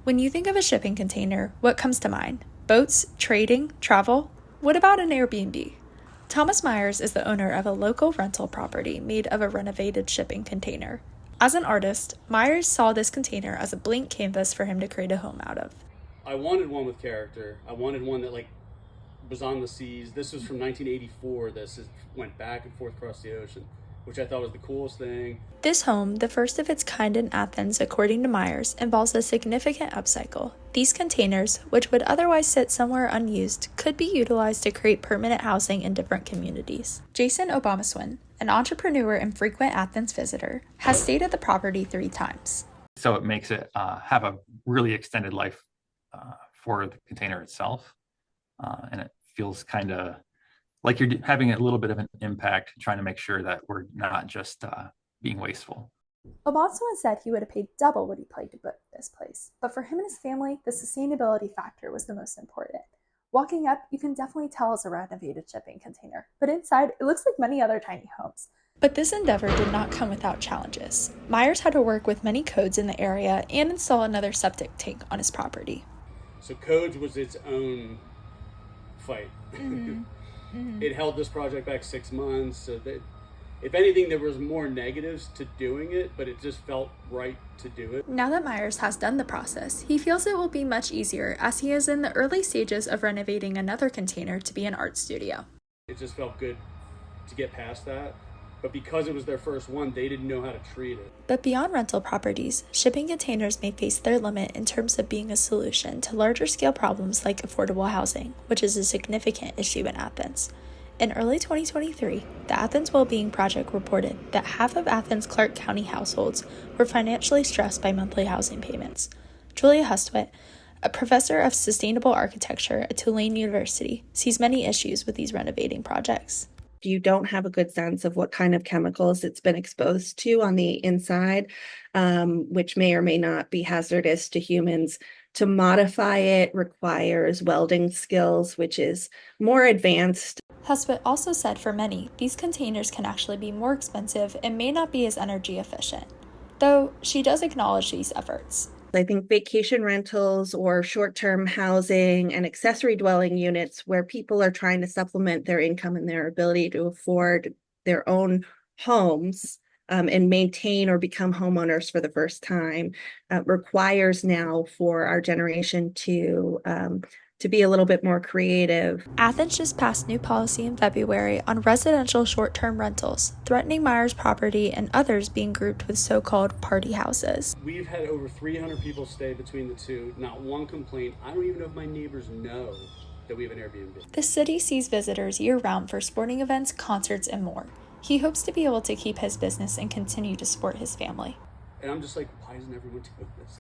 When you think of a shipping container, what comes to mind? Boats, trading, travel? What about an Airbnb? Thomas Myers is the owner of a local rental property made of a renovated shipping container. As an artist, Myers saw this container as a blank canvas for him to create a home out of. I wanted one with character. I wanted one that was on the seas. This was from 1984. Went back and forth across the ocean, which I thought was the coolest thing. This home, the first of its kind in Athens according to Myers, involves a significant upcycle. These containers, which would otherwise sit somewhere unused, could be utilized to create permanent housing in different communities. Jason Obamaswin, an entrepreneur and frequent Athens visitor, has stayed at the property 3 times. So it makes it have a really extended life for the container itself. And it feels kind of like you're having a little bit of an impact, trying to make sure that we're not just being wasteful. Obamaswin said he would have paid double what he paid to book this place, but for him and his family, the sustainability factor was the most important. Walking up, you can definitely tell it's a renovated shipping container, but inside, it looks like many other tiny homes. But this endeavor did not come without challenges. Myers had to work with many codes in the area and install another septic tank on his property. So codes was its own fight. It held this project back 6 months. So that, if anything, there was more negatives to doing it, but it just felt right to do it. Now that Myers has done the process, he feels it will be much easier as he is in the early stages of renovating another container to be an art studio. It just felt good to get past that. But because it was their first one, they didn't know how to treat it. But beyond rental properties, shipping containers may face their limit in terms of being a solution to larger scale problems like affordable housing, which is a significant issue in Athens. In early 2023, the Athens Wellbeing Project reported that half of Athens Clark County households were financially stressed by monthly housing payments. Julia Hustwit, a professor of sustainable architecture at Tulane University, sees many issues with these renovating projects. You don't have a good sense of what kind of chemicals it's been exposed to on the inside, which may or may not be hazardous to humans. To modify it requires welding skills, which is more advanced. Husbut also said for many, these containers can actually be more expensive and may not be as energy efficient, though she does acknowledge these efforts. I think vacation rentals or short-term housing and accessory dwelling units where people are trying to supplement their income and their ability to afford their own homes and maintain or become homeowners for the first time requires now for our generation to be a little bit more creative. Athens just passed new policy in February on residential short-term rentals, threatening Myers' property and others being grouped with so-called party houses. We've had over 300 people stay between the two, not one complaint. I don't even know if my neighbors know that we have an Airbnb. The city sees visitors year-round for sporting events, concerts, and more. He hopes to be able to keep his business and continue to support his family. And I'm just like, why isn't everyone doing this?